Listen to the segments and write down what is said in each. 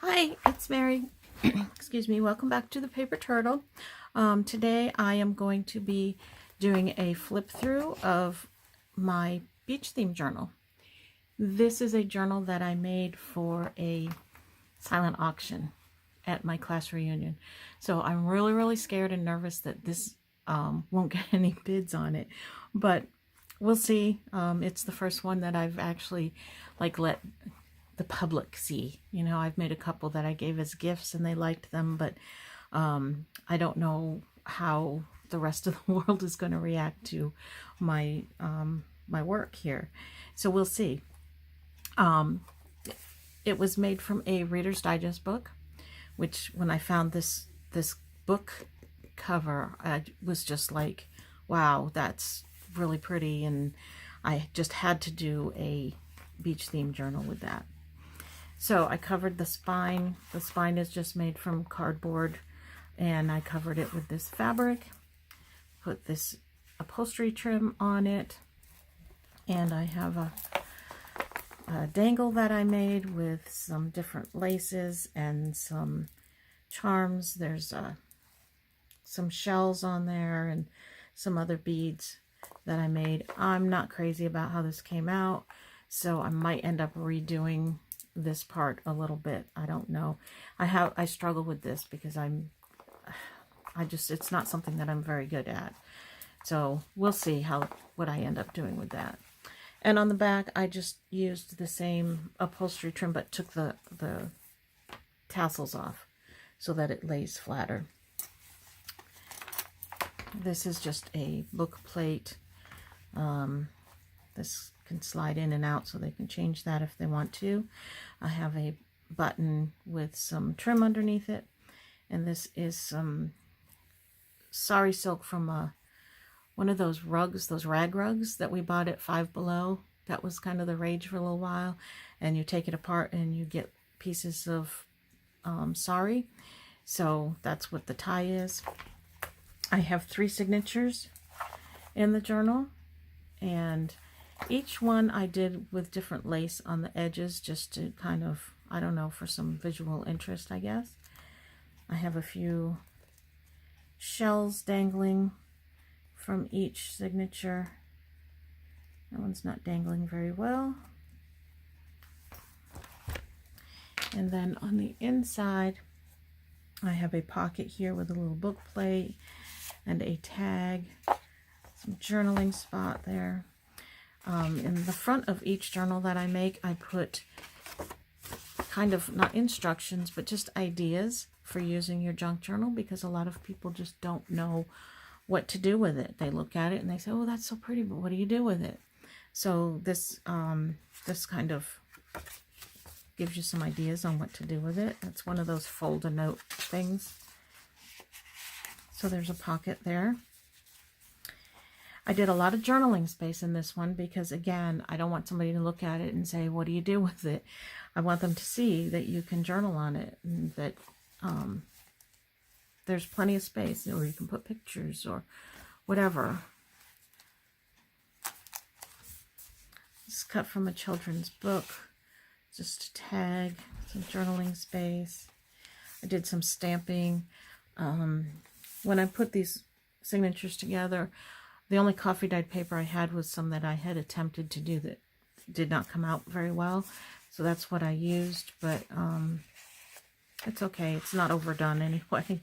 Hi, it's Mary. Excuse me. Welcome back to the Paper Turtle. Today I am going to be doing a flip through of my beach theme journal. This is a journal that I made for a silent auction at my class reunion. So I'm really scared and nervous that this won't get any bids on it, but we'll see. It's the first one that I've actually let the public see. You know, I've made a couple that I gave as gifts and they liked them, but I don't know how the rest of the world is going to react to my my work here. So we'll see. It was made from a Reader's Digest book, which when I found this book cover, I was just like, wow, that's really pretty, and I just had to do a beach theme journal with that. So I covered the spine. The spine is just made from cardboard, and I covered it with this fabric, put this upholstery trim on it, and I have a dangle that I made with some different laces and some charms. There's some shells on there and some other beads that I made. I'm not crazy about how this came out, so I might end up redoing this part a little bit. I don't know. I struggle with this because it's not something that I'm very good at. So we'll see what I end up doing with that. And on the back, I just used the same upholstery trim, but took the tassels off so that it lays flatter. This is just a book plate. This can slide in and out, so they can change that if they want to. I have a button with some trim underneath it, and this is some sari silk from one of those rugs, those rag rugs that we bought at Five Below. That was kind of the rage for a little while, and you take it apart and you get pieces of sari. So that's what the tie is. I have 3 signatures in the journal, and each one I did with different lace on the edges, just to kind of, I don't know, for some visual interest, I guess. I have a few shells dangling from each signature. That one's not dangling very well. And then on the inside, I have a pocket here with a little book plate and a tag, some journaling spot there. In the front of each journal that I make, I put kind of, not instructions, but just ideas for using your junk journal, because a lot of people just don't know what to do with it. They look at it and they say, oh, that's so pretty, but what do you do with it? So this kind of gives you some ideas on what to do with it. It's one of those fold-a-note things. So there's a pocket there. I did a lot of journaling space in this one because, again, I don't want somebody to look at it and say, what do you do with it? I want them to see that you can journal on it, and that there's plenty of space, or you can put pictures or whatever. This is cut from a children's book. Just a tag, some journaling space. I did some stamping. When I put these signatures together, the only coffee dyed paper I had was some that I had attempted to do that did not come out very well. So that's what I used, but it's okay. It's not overdone anyway.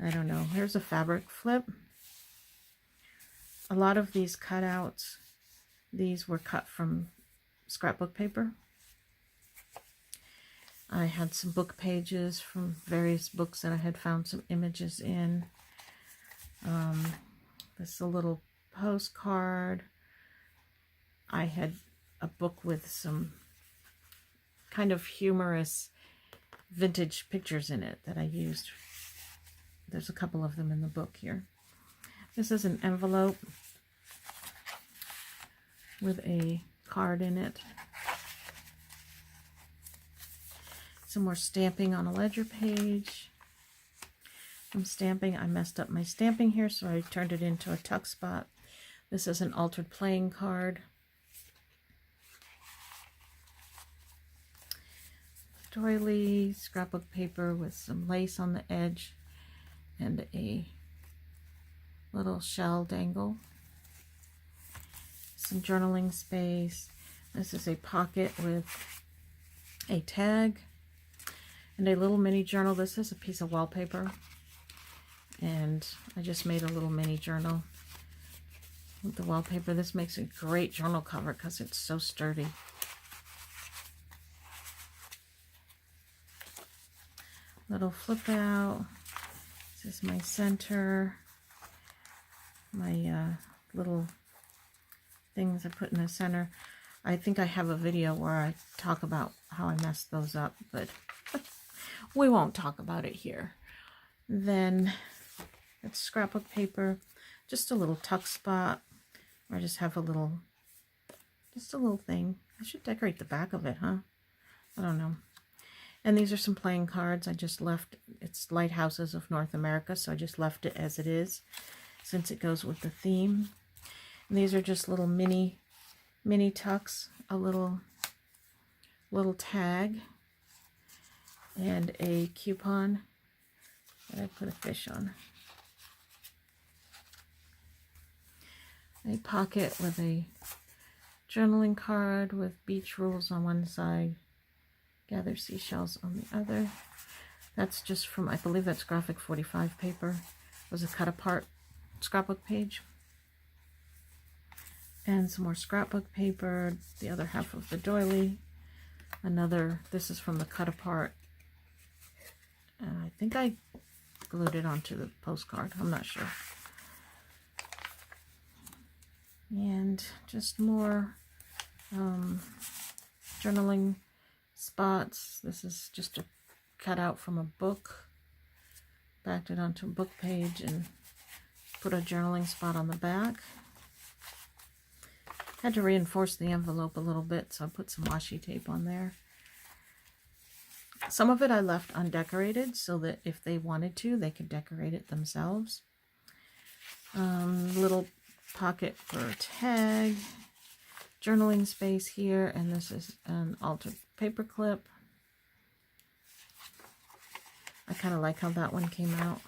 I don't know. Here's a fabric flip. A lot of these cutouts, these were cut from scrapbook paper. I had some book pages from various books that I had found some images in. This is a little postcard. I had a book with some kind of humorous vintage pictures in it that I used. There's a couple of them in the book here. This is an envelope with a card in it. Some more stamping on a ledger page. From stamping, I messed up my stamping here, so I turned it into a tuck spot. This is an altered playing card. doily, scrapbook paper with some lace on the edge and a little shell dangle. Some journaling space. This is a pocket with a tag and a little mini journal. This is a piece of wallpaper, and I just made a little mini journal with the wallpaper. This makes a great journal cover because it's so sturdy. Little flip out. This is my center, my little things I put in the center. I think I have a video where I talk about how I messed those up, but we won't talk about it here. Then it's scrapbook paper, just a little tuck spot, or I just have a little, just a little thing. I should decorate the back of it, huh? I don't know. And these are some playing cards. I just left, it's Lighthouses of North America, so I just left it as it is since it goes with the theme. And these are just little mini tucks, a little tag, and a coupon that I put a fish on. A pocket with a journaling card with beach rules on one side, gather seashells on the other. That's just from, I believe that's graphic 45 paper. It was a cut apart scrapbook page. And some more scrapbook paper, the other half of the doily. Another, this is from the cut apart. I think I glued it onto the postcard, I'm not sure. And just more journaling spots. This is just a cutout from a book. Backed it onto a book page and put a journaling spot on the back. Had to reinforce the envelope a little bit, so I put some washi tape on there. Some of it I left undecorated so that if they wanted to, they could decorate it themselves. Little pocket for a tag, journaling space here, and this is an altered paper clip. I kind of like how that one came out.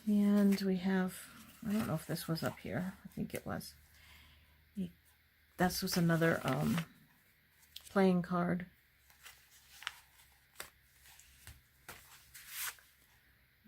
And we have, I don't know if this was up here. I think it was. This was another playing card.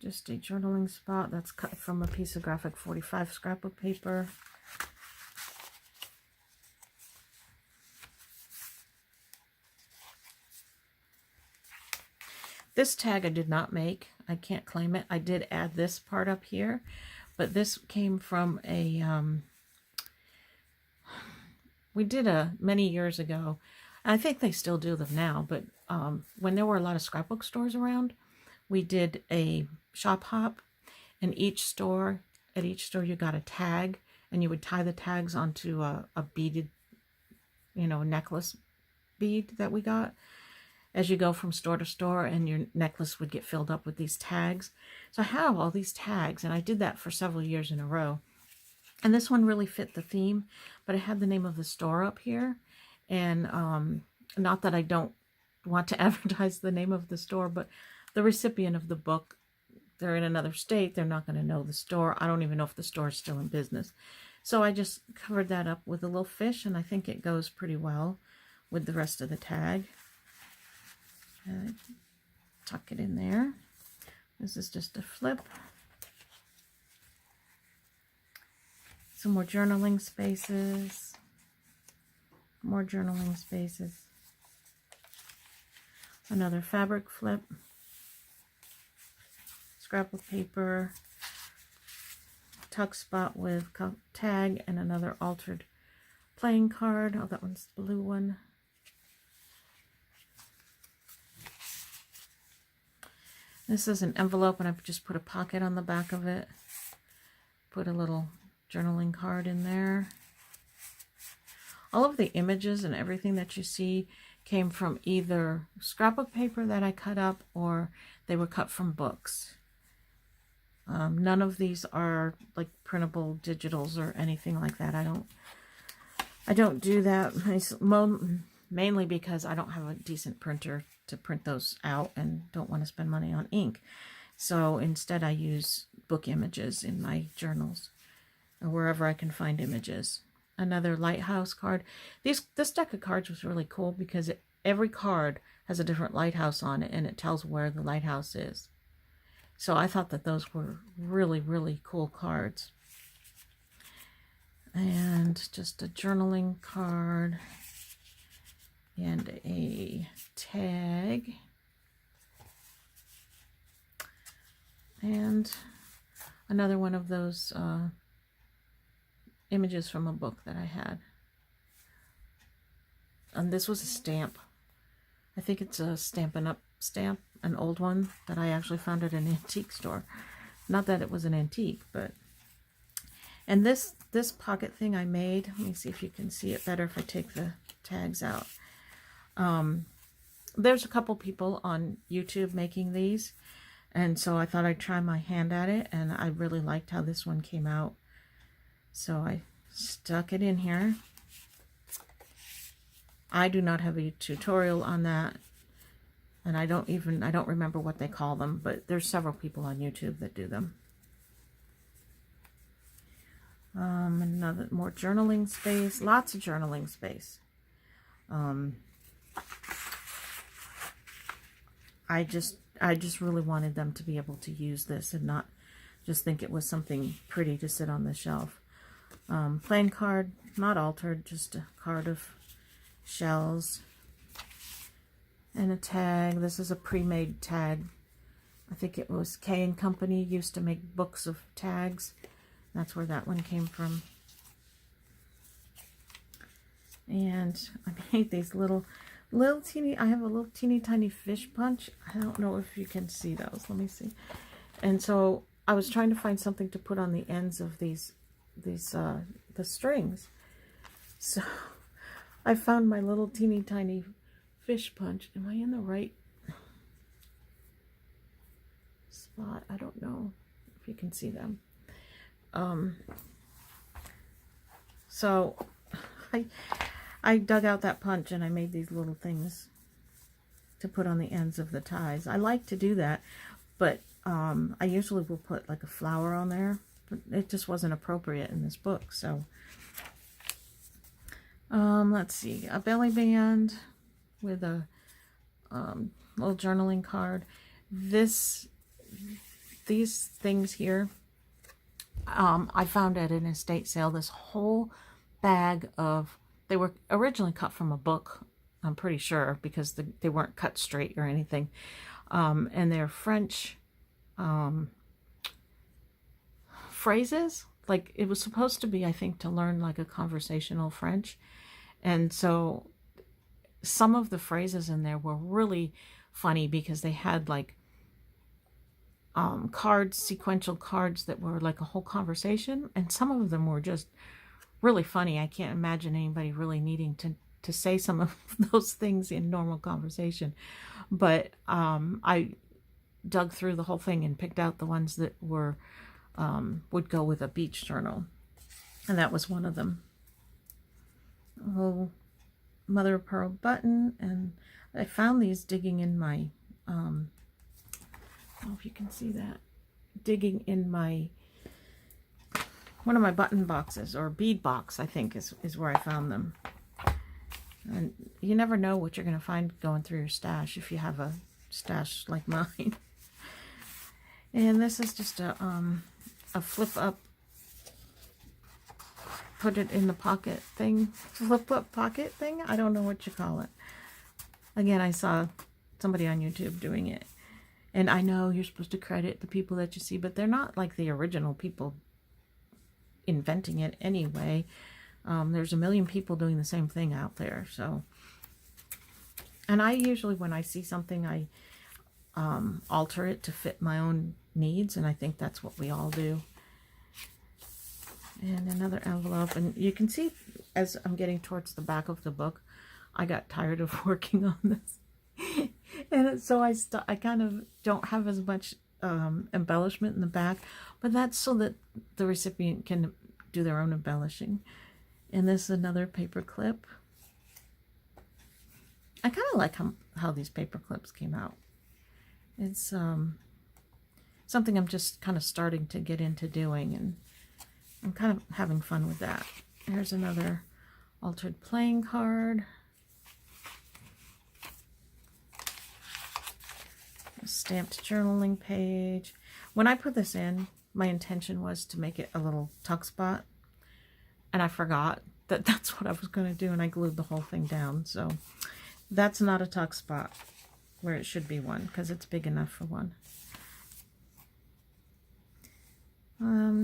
Just a journaling spot that's cut from a piece of graphic 45 scrapbook paper. This tag I did not make. I can't claim it. I did add this part up here, but this came from a, we did many years ago. I think they still do them now, but when there were a lot of scrapbook stores around, we did a shop hop, and at each store you got a tag, and you would tie the tags onto a beaded, necklace bead that we got as you go from store to store, and your necklace would get filled up with these tags. So I have all these tags, and I did that for several years in a row. And this one really fit the theme, but it had the name of the store up here. And not that I don't want to advertise the name of the store, but the recipient of the book, they're in another state. They're not going to know the store. I don't even know if the store is still in business. So I just covered that up with a little fish, and I think it goes pretty well with the rest of the tag. Tuck it in there. This is just a flip. Some more journaling spaces. More journaling spaces. Another fabric flip. Scrapbook paper. Tuck spot with tag and another altered playing card. Oh, that one's the blue one. This is an envelope, and I've just put a pocket on the back of it. Put a little journaling card in there. All of the images and everything that you see came from either scrapbook paper that I cut up, or they were cut from books. None of these are like printable digitals or anything like that. I don't do that. mainly because I don't have a decent printer to print those out and don't want to spend money on ink. So instead I use book images in my journals or wherever I can find images. Another lighthouse card. This deck of cards was really cool because every card has a different lighthouse on it and it tells where the lighthouse is. So I thought that those were really, really cool cards. And just a journaling card and a tag. And another one of those images from a book that I had. And this was a stamp. I think it's a Stampin' Up stamp, an old one that I actually found at an antique store. Not that it was an antique, but... And this pocket thing I made, let me see if you can see it better if I take the tags out. There's a couple people on YouTube making these, and so I thought I'd try my hand at it, and I really liked how this one came out. So I stuck it in here. I do not have a tutorial on that, and I don't remember what they call them, but there's several people on YouTube that do them. Another more journaling space, lots of journaling space. I just really wanted them to be able to use this and not just think it was something pretty to sit on the shelf. Plain card, not altered, just a card of shells. And a tag. This is a pre-made tag. I think it was K & Company used to make books of tags. That's where that one came from. And I made these little teeny, I have a little teeny tiny fish punch. I don't know if you can see those. Let me see. And so I was trying to find something to put on the ends of the strings. So I found my little teeny tiny fish punch. Am I in the right spot? I don't know if you can see them. So I dug out that punch and I made these little things to put on the ends of the ties. I like to do that, but I usually will put like a flower on there, but it just wasn't appropriate in this book. So let's see, a belly band with a little journaling card. These things here, I found at an estate sale this whole bag of, they were originally cut from a book, I'm pretty sure, because they weren't cut straight or anything. And they're French phrases. Like, it was supposed to be, I think, to learn like a conversational French. And so some of the phrases in there were really funny because they had like cards, sequential cards that were like a whole conversation, and some of them were just really funny. I can't imagine anybody really needing to say some of those things in normal conversation, but I dug through the whole thing and picked out the ones that were would go with a beach journal, and that was one of them. A whole mother of pearl button, and I found these digging in my I don't know if you can see that, digging in my one of my button boxes, or bead box, I think is where I found them. And you never know what you're going to find going through your stash if you have a stash like mine. And this is just a flip up, put it in the pocket thing, flip up pocket thing. I don't know what you call it. Again, I saw somebody on YouTube doing it. And I know you're supposed to credit the people that you see, but they're not like the original people inventing it anyway. There's a million people doing the same thing out there. So, and I usually, when I see something, I alter it to fit my own needs, and I think that's what we all do. And another envelope, and you can see as I'm getting towards the back of the book, I got tired of working on this. And so I kind of don't have as much embellishment in the back, but that's so that the recipient can do their own embellishing. And this is another paper clip. I kind of like how these paper clips came out. It's something I'm just kind of starting to get into doing, and I'm kind of having fun with that. Here's another altered playing card. A stamped journaling page. When I put this in, my intention was to make it a little tuck spot, and I forgot that that's what I was going to do, and I glued the whole thing down. So that's not a tuck spot where it should be one, because it's big enough for one.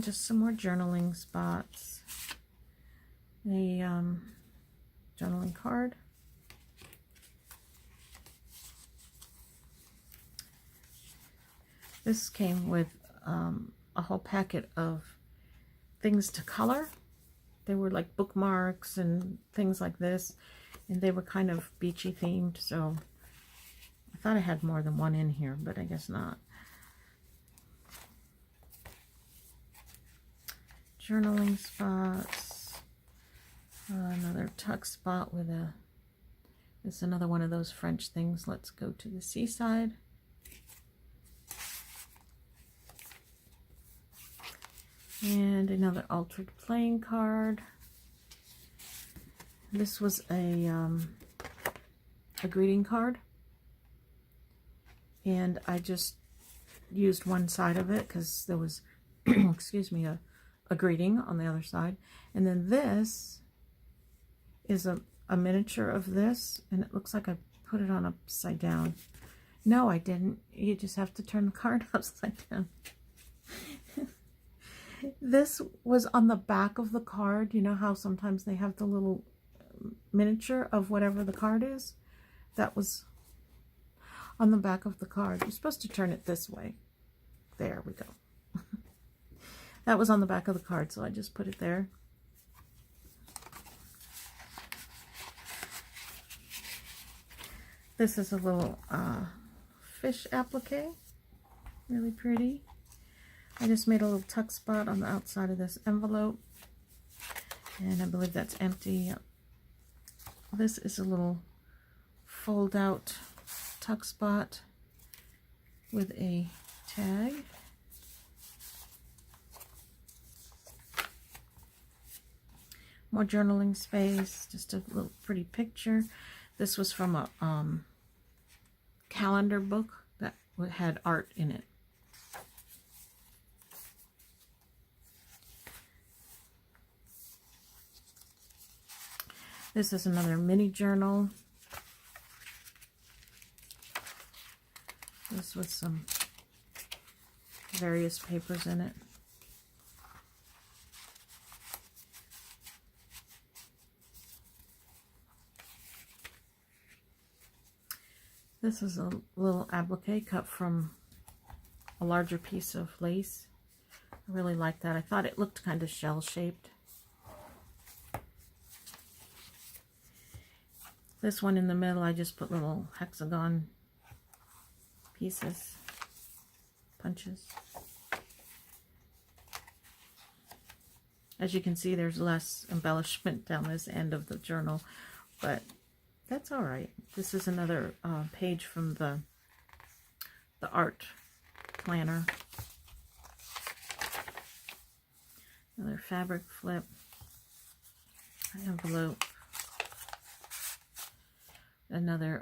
Just some more journaling spots. A journaling card. This came with a whole packet of things to color. They were like bookmarks and things like this, and they were kind of beachy themed, so I thought I had more than one in here, but I guess not. Journaling spots. Another tuck spot with a, this is another one of those French things. Let's go to the seaside. And another altered playing card. This was a greeting card, and I just used one side of it because there was, excuse me, a greeting on the other side. And then this is a miniature of this, and it looks like I put it on upside down. No, I didn't. You just have to turn the card upside down. This was on the back of the card. You know how sometimes they have the little miniature of whatever the card is? That was on the back of the card. You're supposed to turn it this way. There we go. That was on the back of the card, so I just put it there. This is a little fish applique. Really pretty. I just made a little tuck spot on the outside of this envelope, and I believe that's empty. This is a little fold out tuck spot with a tag. More journaling space, just a little pretty picture. This was from a calendar book that had art in it. This is another mini journal. This with some various papers in it. This is a little applique cut from a larger piece of lace. I really like that. I thought it looked kind of shell-shaped. This one in the middle, I just put little hexagon pieces, punches. As you can see, there's less embellishment down this end of the journal, but that's all right. This is another page from the art planner. Another fabric flip, envelope. Another,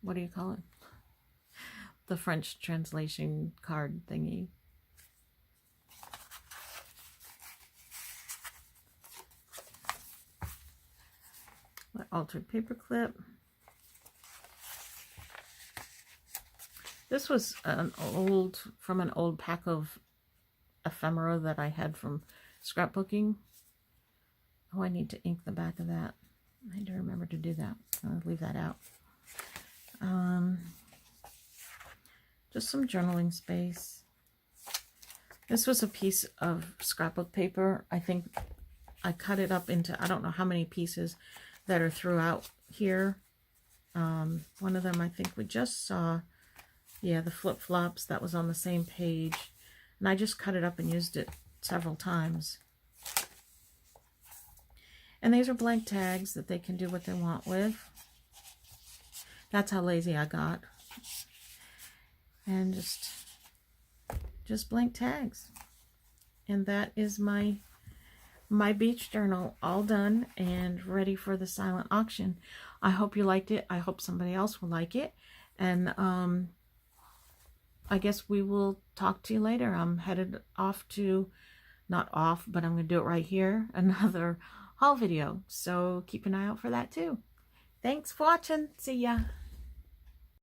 what do you call it? The French translation card thingy. Altered paper clip. This was from an old pack of ephemera that I had from scrapbooking. Oh, I need to ink the back of that. I need to remember to do that. I'll leave that out. Just some journaling space. This was a piece of scrapbook paper. I think I cut it up into, I don't know how many pieces that are throughout here. One of them I think we just saw. Yeah, the flip-flops. That was on the same page. And I just cut it up and used it several times. And these are blank tags that they can do what they want with. That's how lazy I got. And just blank tags. And that is my beach journal all done and ready for the silent auction. I hope you liked it. I hope somebody else will like it. And I guess we will talk to you later. I'm headed off to, not off, but I'm going to do it right here, another haul video. So keep an eye out for that too. Thanks for watching. See ya.